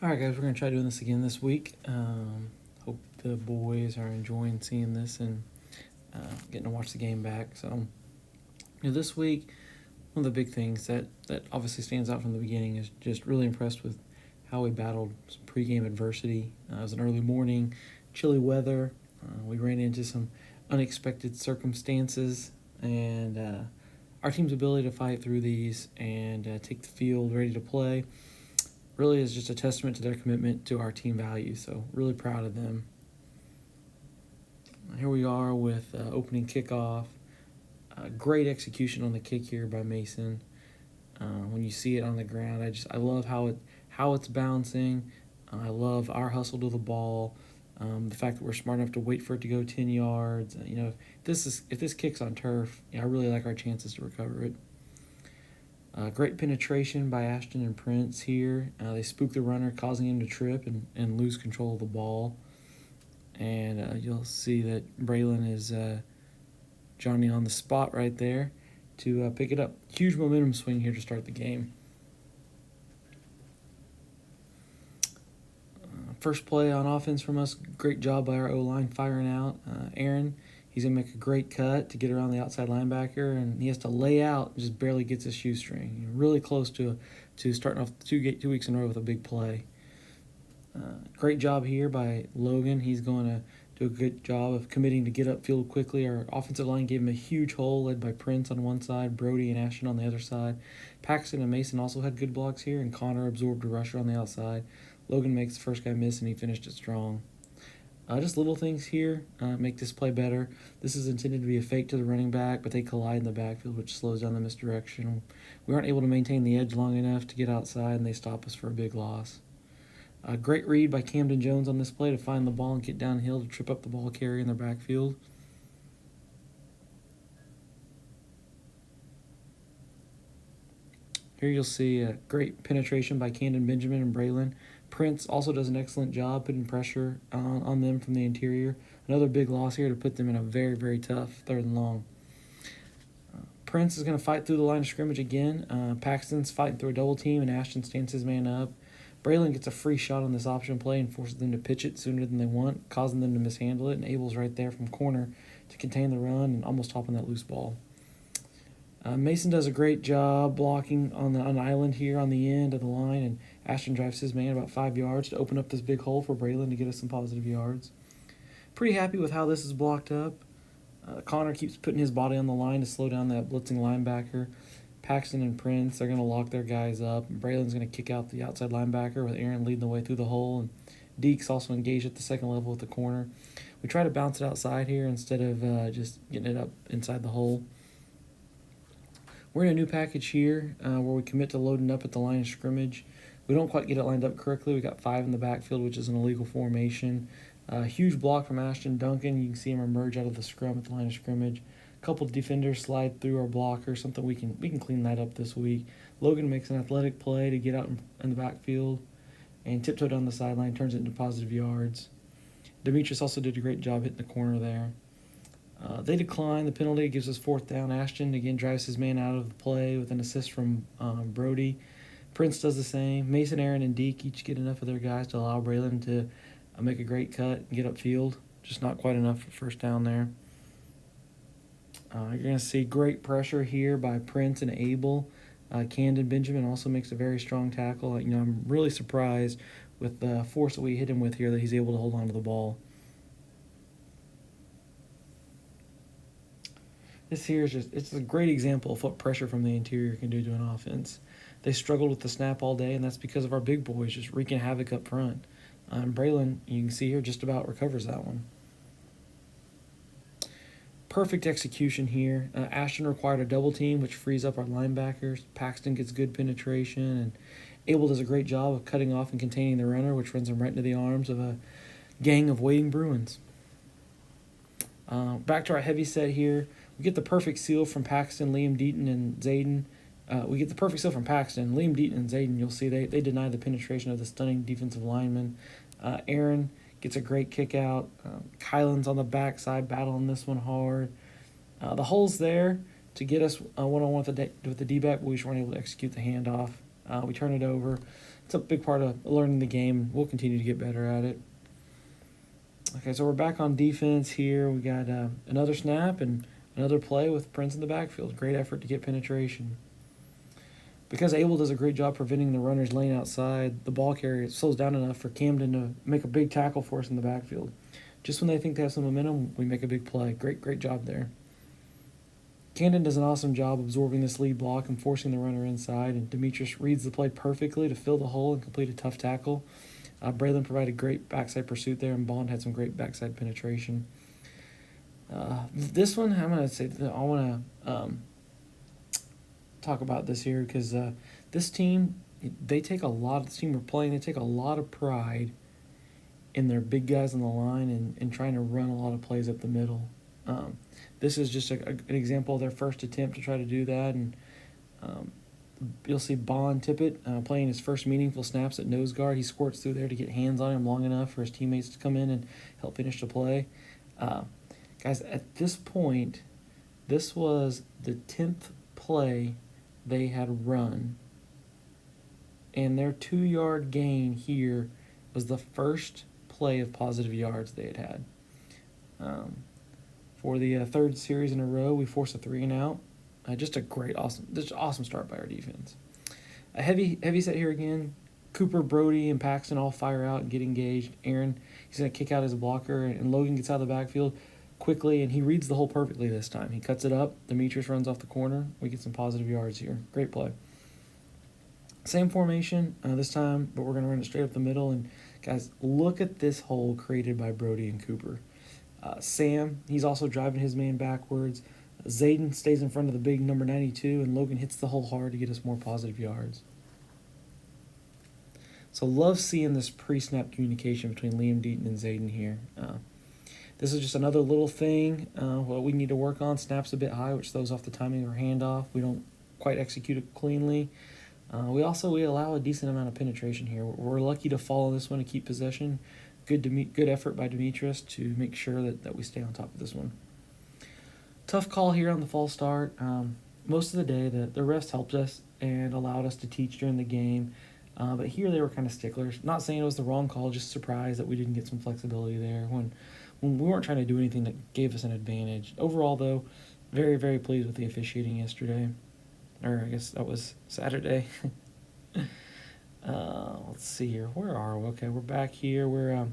All right, guys, we're going to try doing this again this week. Hope the boys are enjoying seeing this and getting to watch the game back. So, this week, one of the big things that obviously stands out from the beginning is just really impressed with how we battled some pregame adversity. It was an early morning, chilly weather. We ran into some unexpected circumstances, and our team's ability to fight through these and take the field ready to play really is just a testament to their commitment to our team values. So really proud of them. Here we are with opening kickoff. Great execution on the kick here by Mason. When you see it on the ground, I love how it's bouncing. I love our hustle to the ball. The fact that we're smart enough to wait for it to go 10 yards. If this kicks on turf, I really like our chances to recover it. Great penetration by Ashton and Prince here. They spook the runner, causing him to trip and lose control of the ball. And you'll see that Braylon is Johnny on the spot right there to pick it up. Huge momentum swing here to start the game. First play on offense from us. Great job by our O-line firing out. Aaron, he's going to make a great cut to get around the outside linebacker, and he has to lay out and just barely gets his shoestring. Really close to starting off 2 weeks in a row with a big play. Great job here by Logan. He's going to do a good job of committing to get upfield quickly. Our offensive line gave him a huge hole, led by Prince on one side, Brody and Ashton on the other side. Paxton and Mason also had good blocks here, and Connor absorbed a rusher on the outside. Logan makes the first guy miss, and he finished it strong. Just little things here make this play better. This is intended to be a fake to the running back, but they collide in the backfield, which slows down the misdirection. We aren't able to maintain the edge long enough to get outside, and they stop us for a big loss. Great read by Camden Jones on this play to find the ball and get downhill to trip up the ball carrier in their backfield. Here you'll see a great penetration by Camden Benjamin and Braylon. Prince also does an excellent job putting pressure on them from the interior. Another big loss here to put them in a very, very tough 3rd and long. Prince is going to fight through the line of scrimmage again. Paxton's fighting through a double team, and Ashton stands his man up. Braylon gets a free shot on this option play and forces them to pitch it sooner than they want, causing them to mishandle it, and Abel's right there from corner to contain the run and almost hopping that loose ball. Mason does a great job blocking on the island here on the end of the line, and Ashton drives his man about 5 yards to open up this big hole for Braylon to get us some positive yards. Pretty happy with how this is blocked up. Connor keeps putting his body on the line to slow down that blitzing linebacker. Paxton and Prince are going to lock their guys up. Braylon's going to kick out the outside linebacker with Aaron leading the way through the hole, and Deeks also engaged at the second level at the corner. We try to bounce it outside here instead of just getting it up inside the hole. We're in a new package here where we commit to loading up at the line of scrimmage. We don't quite get it lined up correctly. We got 5 in the backfield, which is an illegal formation. Huge block from Ashton Duncan. You can see him emerge out of the scrum at the line of scrimmage. A couple defenders slide through our blocker, something we can clean that up this week. Logan makes an athletic play to get out in the backfield and tiptoe down the sideline, turns it into positive yards. Demetrius also did a great job hitting the corner there. They decline the penalty, gives us 4th down. Ashton again drives his man out of the play with an assist from Brody. Prince does the same. Mason, Aaron, and Deke each get enough of their guys to allow Braylon to make a great cut and get upfield. Just not quite enough for 1st down there. You're going to see great pressure here by Prince and Abel. Camden Benjamin also makes a very strong tackle. I'm really surprised with the force that we hit him with here that he's able to hold on to the ball. This here is it's a great example of what pressure from the interior can do to an offense. They struggled with the snap all day, and that's because of our big boys just wreaking havoc up front. Braylon, you can see here, just about recovers that one. Perfect execution here. Ashton required a double team, which frees up our linebackers. Paxton gets good penetration, and Abel does a great job of cutting off and containing the runner, which runs him right into the arms of a gang of waiting Bruins. Back to our heavy set here. We get the perfect seal from Paxton, Liam Deaton, and Zayden. Liam Deaton, and Zayden. You'll see they deny the penetration of the stunning defensive lineman. Aaron gets a great kick out. Kylan's on the backside battling this one hard. The hole's there to get us one-on-one with the D-back, but we just weren't able to execute the handoff. We turn it over. it's a big part of learning the game. We'll continue to get better at it. Okay, so we're back on defense here. We got another snap and another play with Prince in the backfield. Great effort to get penetration. Because Abel does a great job preventing the runners lane outside, the ball carrier slows down enough for Camden to make a big tackle for us in the backfield. Just when they think they have some momentum, we make a big play. Great job there. Camden does an awesome job absorbing this lead block and forcing the runner inside, and Demetrius reads the play perfectly to fill the hole and complete a tough tackle. Braylon provided great backside pursuit there, and Bond had some great backside penetration. This one, I'm going to say, I want to talk about this here because this team, they take a lot of pride in their big guys on the line and trying to run a lot of plays up the middle. This is just an example of their first attempt to try to do that, and you'll see Bond Tippett playing his first meaningful snaps at nose guard. He squirts through there to get hands on him long enough for his teammates to come in and help finish the play. Guys, at this point, this was the 10th play they had run, and their 2-yard gain here was the first play of positive yards they had. For the third series in a row, we forced a 3-and-out. Just awesome start by our defense. A heavy set here again. Cooper, Brody, and Paxton all fire out and get engaged. Aaron, he's going to kick out his blocker, and Logan gets out of the backfield quickly, and he reads the hole perfectly this time. He cuts it up. Demetrius runs off the corner. We get some positive yards here. Great play. Same formation this time, but we're going to run it straight up the middle. And, guys, look at this hole created by Brody and Cooper. Sam, he's also driving his man backwards. Zayden stays in front of the big number 92, and Logan hits the hole hard to get us more positive yards. So love seeing this pre-snap communication between Liam Deaton and Zayden here. This is just another little thing what we need to work on. Snaps a bit high, which throws off the timing of our handoff. We don't quite execute it cleanly. We allow a decent amount of penetration here. We're lucky to follow this one and keep possession. Good effort by Demetrius to make sure that we stay on top of this one. Tough call here on the false start. Most of the day, the refs helped us and allowed us to teach during the game. But here they were kind of sticklers. Not saying it was the wrong call, just surprised that we didn't get some flexibility there when we weren't trying to do anything that gave us an advantage. Overall, though, very, very pleased with the officiating yesterday. Or I guess that was Saturday. Let's see here. Where are we? Okay, we're back here. We're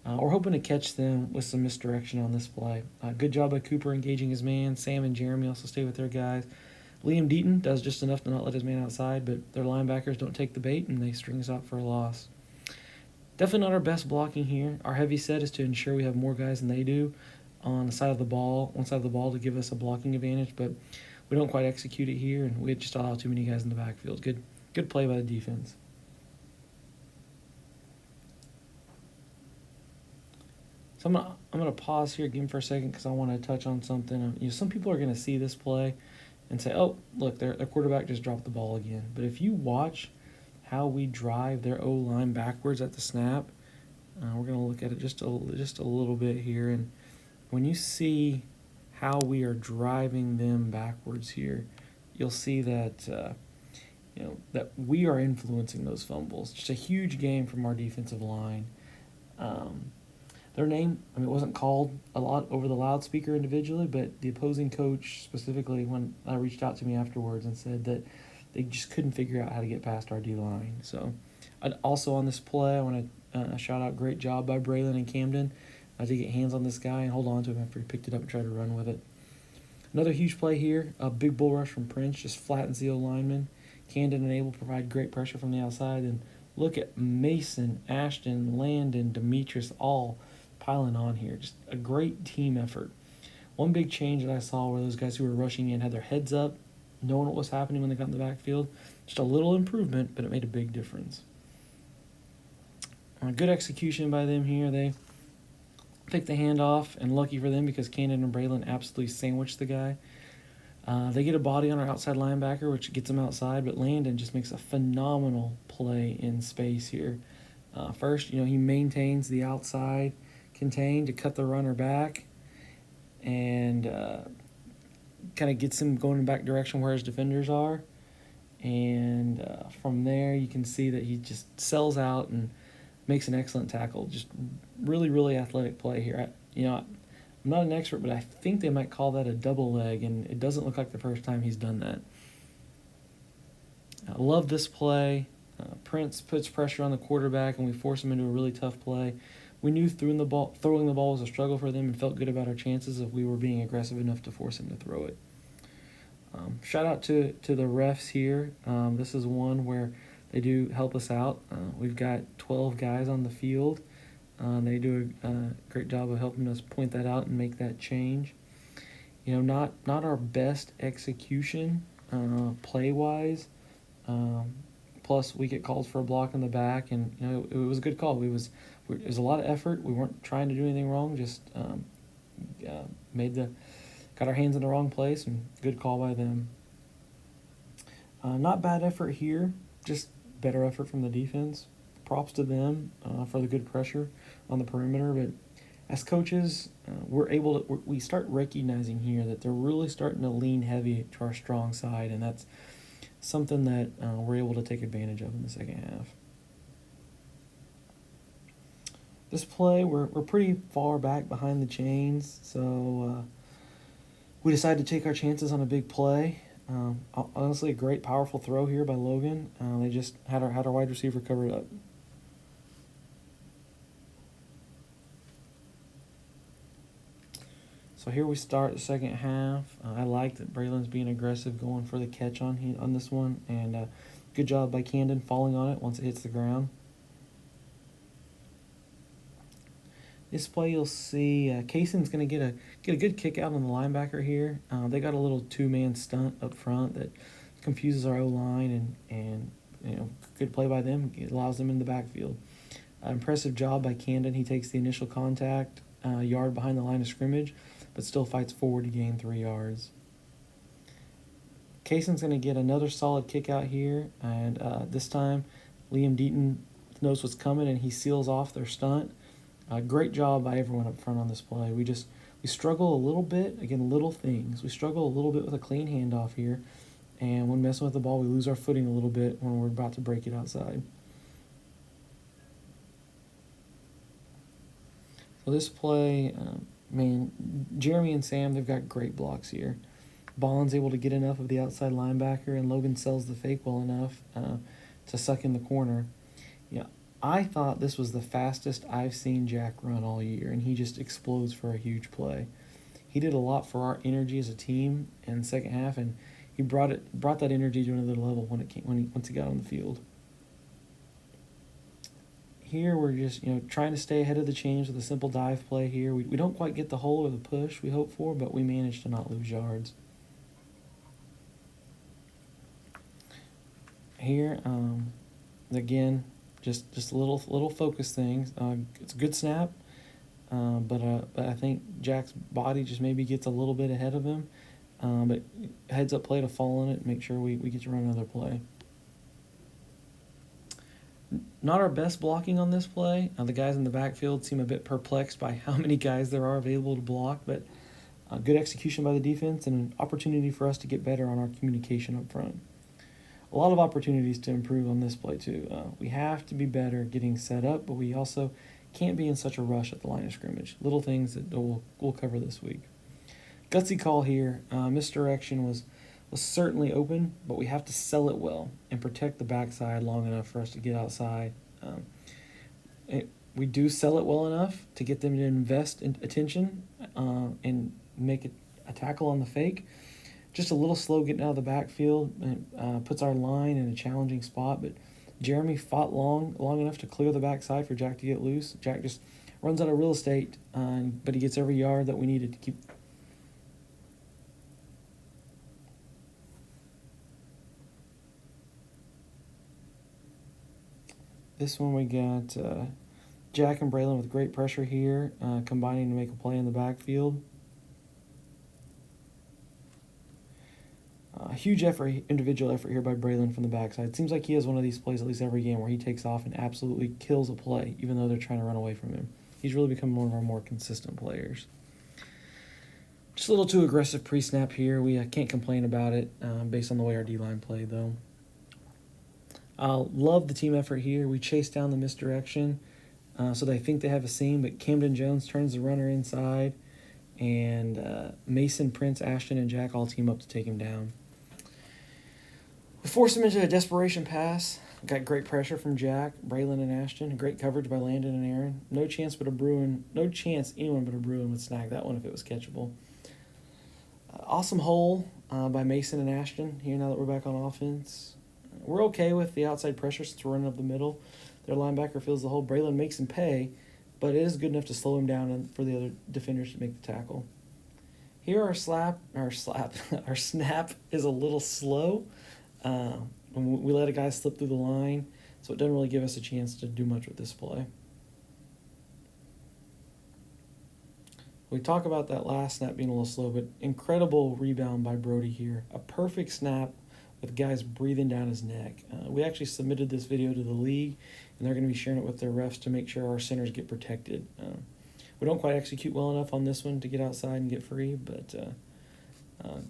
hoping to catch them with some misdirection on this play. Good job by Cooper engaging his man. Sam and Jeremy also stay with their guys. Liam Deaton does just enough to not let his man outside, but their linebackers don't take the bait, and they string us out for a loss. Definitely not our best blocking here. Our heavy set is to ensure we have more guys than they do on the side of the ball, one side of the ball to give us a blocking advantage, but we don't quite execute it here, and we just allow too many guys in the backfield. Good play by the defense. So I'm gonna pause here again for a second because I want to touch on something. Some people are gonna see this play and say, "Oh, look, their quarterback just dropped the ball again." But if you watch how we drive their O-line backwards at the snap, we're gonna look at it just a little bit here, and when you see how we are driving them backwards here, you'll see that that we are influencing those fumbles. Just a huge game from our defensive line. Their name, it wasn't called a lot over the loudspeaker individually, but the opposing coach specifically, when I reached out to me afterwards and said that they just couldn't figure out how to get past our D-line. So, also on this play, I want to shout out great job by Braylon and Camden to get hands on this guy and hold on to him after he picked it up and tried to run with it. Another huge play here, a big bull rush from Prince, just flattens the O-lineman. Camden and Abel provide great pressure from the outside, and look at Mason, Ashton, Landon, Demetrius all piling on here. Just a great team effort. One big change that I saw were those guys who were rushing in had their heads up, knowing what was happening when they got in the backfield. Just a little improvement, but it made a big difference. Good execution by them here. They picked the handoff, and lucky for them because Camden and Braylon absolutely sandwiched the guy. They get a body on our outside linebacker, which gets them outside, but Landon just makes a phenomenal play in space here. First, he maintains the outside contained to cut the runner back and kind of gets him going in the back direction where his defenders are. And from there, you can see that he just sells out and makes an excellent tackle. Just really, really athletic play here. I'm not an expert, but I think they might call that a double leg, and it doesn't look like the first time he's done that. I love this play. Prince puts pressure on the quarterback, and we force him into a really tough play. We knew throwing the ball was a struggle for them, and felt good about our chances if we were being aggressive enough to force him to throw it. Shout out to the refs here. This is one where they do help us out. We've got 12 guys on the field. They do a great job of helping us point that out and make that change. Not our best execution play-wise. Plus, we get called for a block in the back, and it was a good call. It was a lot of effort. We weren't trying to do anything wrong. Just got our hands in the wrong place, and good call by them. Not bad effort here, just better effort from the defense. Props to them for the good pressure on the perimeter. But as coaches, we start recognizing here that they're really starting to lean heavy to our strong side, and that's something that we're able to take advantage of in the second half. This play, we're pretty far back behind the chains, so we decided to take our chances on a big play. Honestly, a great, powerful throw here by Logan. They just had our wide receiver covered up. So here we start the second half. I like that Braylon's being aggressive, going for the catch on this one, and good job by Camden falling on it once it hits the ground. This play, you'll see Kaysen's going to get a good kick out on the linebacker here. They got a little two-man stunt up front that confuses our O-line, and good play by them. It allows them in the backfield. Impressive job by Camden. He takes the initial contact, yard behind the line of scrimmage, but still fights forward to gain 3 yards. Kaysen's going to get another solid kick out here, and this time Liam Deaton knows what's coming, and he seals off their stunt. Great job by everyone up front on this play. We struggle a little bit, again, little things. We struggle a little bit with a clean handoff here, and when messing with the ball, we lose our footing a little bit when we're about to break it outside. So this play, Jeremy and Sam, they've got great blocks here. Bond's able to get enough of the outside linebacker, and Logan sells the fake well enough to suck in the corner. I thought this was the fastest I've seen Jack run all year, and he just explodes for a huge play. He did a lot for our energy as a team in the second half, and he brought that energy to another level once he got on the field. Here we're just trying to stay ahead of the chains with a simple dive play here. We don't quite get the hole or the push we hope for, but we managed to not lose yards. Here, again, just little focus things. It's a good snap, but I think Jack's body just maybe gets a little bit ahead of him. But heads up play to fall on it, make sure we get to run another play. Not our best blocking on this play. The guys in the backfield seem a bit perplexed by how many guys there are available to block, but good execution by the defense and an opportunity for us to get better on our communication up front. A lot of opportunities to improve on this play too. We have to be better getting set up, but we also can't be in such a rush at the line of scrimmage. Little things that we'll cover this week. Gutsy call here. Misdirection was certainly open, but we have to sell it well and protect the backside long enough for us to get outside. We do sell it well enough to get them to invest in attention and make a tackle on the fake. Just a little slow getting out of the backfield and puts our line in a challenging spot, but Jeremy fought long enough to clear the backside for Jack to get loose. Jack just runs out of real estate, but he gets every yard that we needed to keep. This one we got Jack and Braylon with great pressure here, combining to make a play in the backfield. A huge individual effort here by Braylon from the backside. It seems like he has one of these plays at least every game where he takes off and absolutely kills a play, even though they're trying to run away from him. He's really become one of our more consistent players. Just a little too aggressive pre-snap here. We can't complain about it based on the way our D-line played, though. Love the team effort here. We chase down the misdirection, so they think they have a seam, but Camden Jones turns the runner inside, and Mason, Prince, Ashton, and Jack all team up to take him down. We force him into a desperation pass. Got great pressure from Jack, Braylon, and Ashton. Great coverage by Landon and Aaron. No chance anyone but a Bruin would snag that one if it was catchable. Awesome hole by Mason and Ashton here now that we're back on offense. We're okay with the outside pressure since we're running up the middle. Their linebacker fills the hole. Braylon makes him pay, but it is good enough to slow him down and for the other defenders to make the tackle. Here our snap is a little slow. We let a guy slip through the line, so it doesn't really give us a chance to do much with this play. We talk about that last snap being a little slow, but incredible rebound by Brody here. A perfect snap with guys breathing down his neck. We actually submitted this video to the league, and they're going to be sharing it with their refs to make sure our centers get protected. We don't quite execute well enough on this one to get outside and get free, but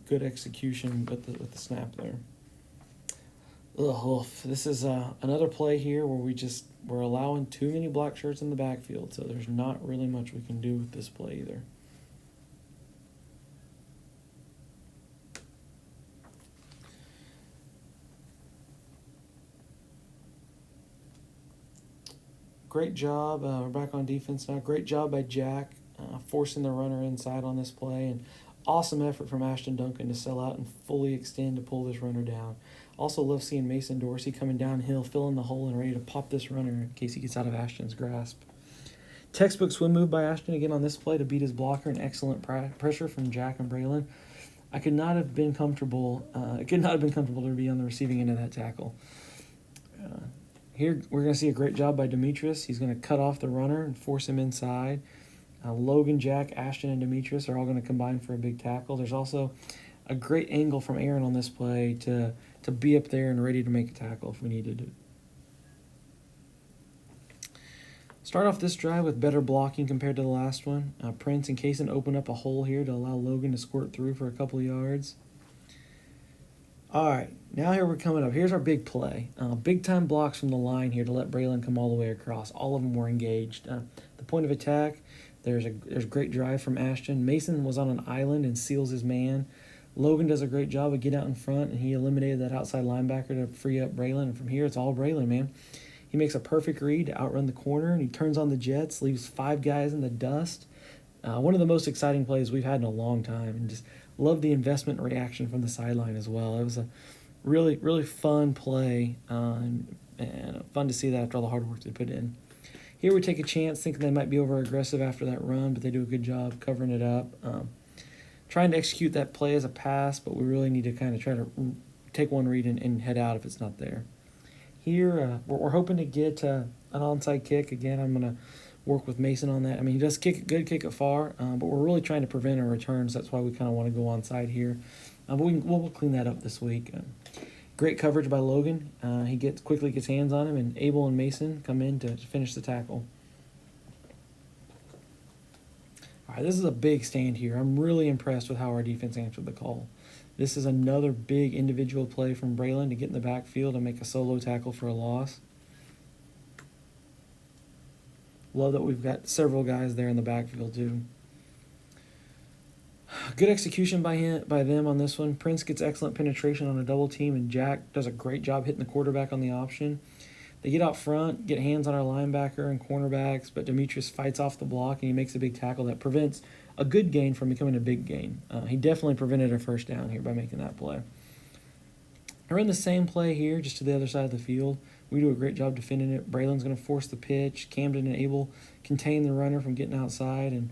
good execution with the snap there. This is another play here where we're allowing too many black shirts in the backfield, so there's not really much we can do with this play either. Great job. We're back on defense now. Great job by Jack forcing the runner inside on this play, and awesome effort from Ashton Duncan to sell out and fully extend to pull this runner down. Also love seeing Mason Dorsey coming downhill, filling the hole, and ready to pop this runner in case he gets out of Ashton's grasp. Textbook swim move by Ashton again on this play to beat his blocker, and excellent pressure from Jack and Braylon. It could not have been comfortable to be on the receiving end of that tackle. Here we're going to see a great job by Demetrius. He's going to cut off the runner and force him inside. Logan, Jack, Ashton, and Demetrius are all going to combine for a big tackle. There's also a great angle from Aaron on this play to be up there and ready to make a tackle if we needed to. Start off this drive with better blocking compared to the last one. Prince and Kaysen open up a hole here to allow Logan to squirt through for a couple of yards. All right, now here we're coming up. Here's our big play. Big-time blocks from the line here to let Braylon come all the way across. All of them were engaged. The point of attack, there's a great drive from Ashton. Mason was on an island and seals his man. Logan does a great job of getting out in front, and he eliminated that outside linebacker to free up Braylon. And from here, it's all Braylon, man. He makes a perfect read to outrun the corner, and he turns on the jets, leaves 5 guys in the dust. One of the most exciting plays we've had in a long time, and just love the investment and reaction from the sideline as well. It was a really, really fun play, and fun to see that after all the hard work they put in. Here we take a chance thinking they might be over-aggressive after that run, but they do a good job covering it up. Trying to execute that play as a pass, but we really need to kind of try to take one read and head out if it's not there. Here, we're hoping to get an onside kick. Again, I'm going to work with Mason on that. I mean, he does kick it far, but we're really trying to prevent a return, so that's why we kind of want to go onside here. But we'll clean that up this week. Great coverage by Logan. He quickly gets hands on him, and Abel and Mason come in to finish the tackle. All right, this is a big stand here. I'm really impressed with how our defense answered the call. This is another big individual play from Braylon to get in the backfield and make a solo tackle for a loss. Love that we've got several guys there in the backfield too. Good execution by them on this one. Prince gets excellent penetration on a double team, and Jack does a great job hitting the quarterback on the option. They get out front, get hands on our linebacker and cornerbacks, but Demetrius fights off the block, and he makes a big tackle that prevents a good gain from becoming a big gain. He definitely prevented a first down here by making that play. I run the same play here, just to the other side of the field. We do a great job defending it. Braylon's going to force the pitch. Camden and Abel contain the runner from getting outside, and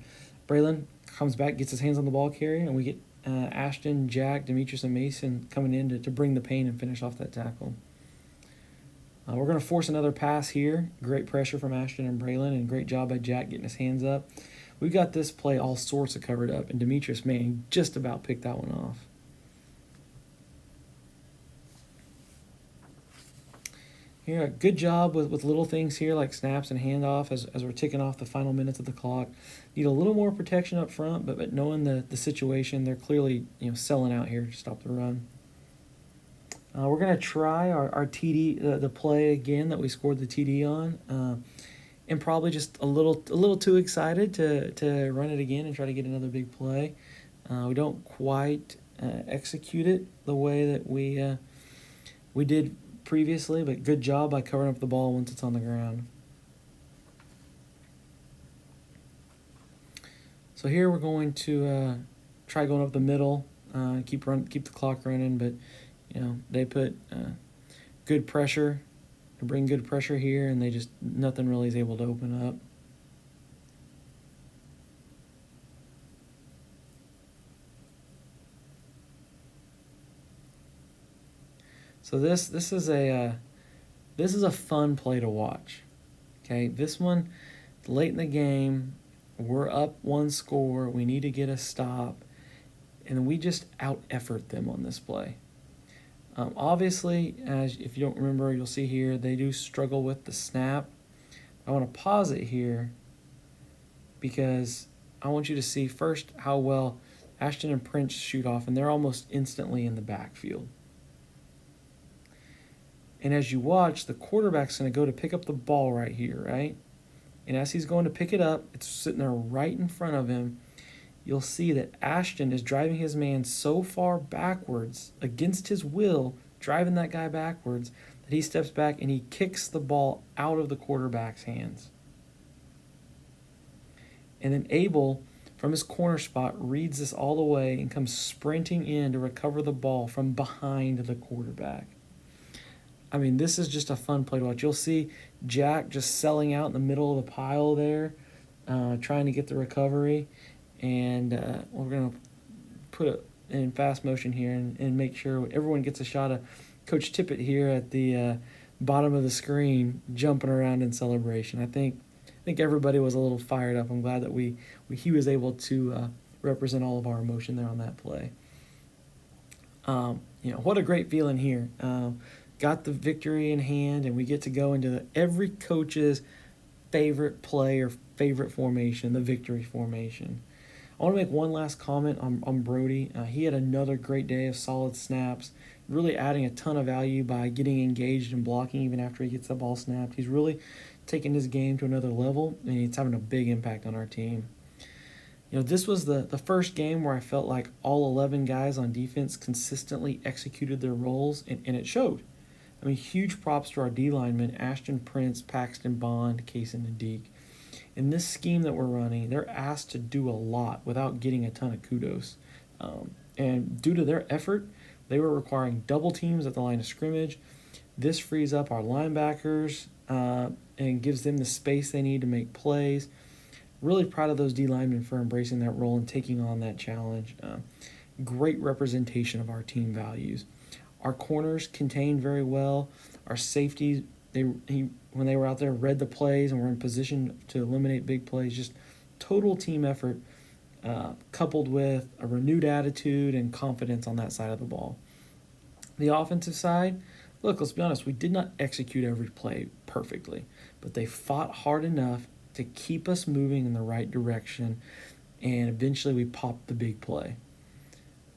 Braylon comes back, gets his hands on the ball carrier, and we get Ashton, Jack, Demetrius, and Mason coming in to bring the pain and finish off that tackle. We're going to force another pass here. Great pressure from Ashton and Braylon, and great job by Jack getting his hands up. We've got this play all sorts of covered up, and Demetrius, man, he just about picked that one off. Here, a good job with little things here like snaps and handoff as we're ticking off the final minutes of the clock. Need a little more protection up front, but knowing the situation, they're clearly selling out here to stop the run. We're going to try our TD, the play again that we scored the TD on, and probably just a little too excited to run it again and try to get another big play. We don't quite execute it the way that we did previously, but good job by covering up the ball once it's on the ground. So here we're going to try going up the middle, keep the clock running, but they put good pressure to bring good pressure here, and nothing really is able to open up. So this is a fun play to watch. Okay, this one late in the game, we're up one score, we need to get a stop, and we just out effort them on this play. Obviously, if you don't remember, you'll see here they do struggle with the snap. I want to pause it here because I want you to see first how well Ashton and Prince shoot off, and they're almost instantly in the backfield. And as you watch, the quarterback's going to go to pick up the ball right here, right? And as he's going to pick it up, it's sitting there right in front of him. You'll see that Ashton is driving his man so far backwards, against his will, driving that guy backwards, that he steps back and he kicks the ball out of the quarterback's hands. And then Abel, from his corner spot, reads this all the way and comes sprinting in to recover the ball from behind the quarterback. I mean, this is just a fun play to watch. You'll see Jack just selling out in the middle of the pile there, trying to get the recovery. And we're going to put it in fast motion here and make sure everyone gets a shot of Coach Tippett here at the bottom of the screen jumping around in celebration. I think everybody was a little fired up. I'm glad that he was able to represent all of our emotion there on that play. What a great feeling here. Got the victory in hand, and we get to go into every coach's favorite play or favorite formation, the victory formation. I want to make one last comment on Brody. He had another great day of solid snaps, really adding a ton of value by getting engaged and blocking even after he gets the ball snapped. He's really taking his game to another level, and it's having a big impact on our team. This was the first game where I felt like all 11 guys on defense consistently executed their roles, and it showed. I mean, huge props to our D linemen, Ashton Prince, Paxton Bond, Kaysen and Deke. In this scheme that we're running, they're asked to do a lot without getting a ton of kudos. And due to their effort, they were requiring double teams at the line of scrimmage. This frees up our linebackers and gives them the space they need to make plays. Really proud of those D linemen for embracing that role and taking on that challenge. Great representation of our team values. Our corners contained very well. Our safeties, when they were out there, read the plays and were in position to eliminate big plays. Just total team effort coupled with a renewed attitude and confidence on that side of the ball. The offensive side, look, let's be honest, we did not execute every play perfectly, but they fought hard enough to keep us moving in the right direction, and eventually we popped the big play.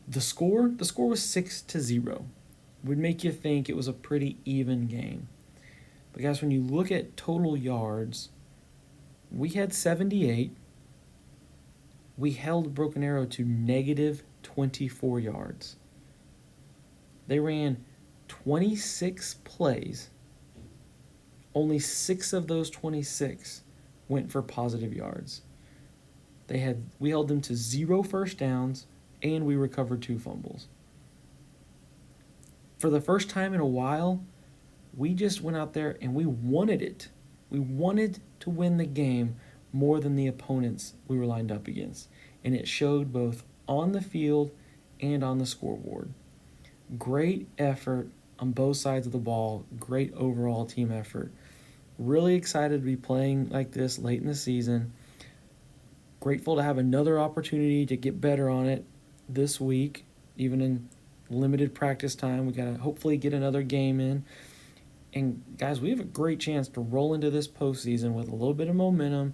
The score was 6-0. Would make you think it was a pretty even game. But guys, when you look at total yards, we had 78. We held Broken Arrow to negative 24 yards. They ran 26 plays. Only 6 of those 26 went for positive yards. We held them to 0 first downs, and we recovered 2 fumbles. For the first time in a while, we just went out there and we wanted it. We wanted to win the game more than the opponents we were lined up against. And it showed both on the field and on the scoreboard. Great effort on both sides of the ball. Great overall team effort. Really excited to be playing like this late in the season. Grateful to have another opportunity to get better on it this week, even in limited practice time. We got to hopefully get another game in. And guys, we have a great chance to roll into this postseason with a little bit of momentum,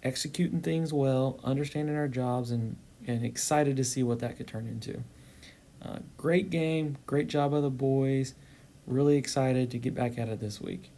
executing things well, understanding our jobs, and excited to see what that could turn into. Great game. Great job by the boys. Really excited to get back at it this week.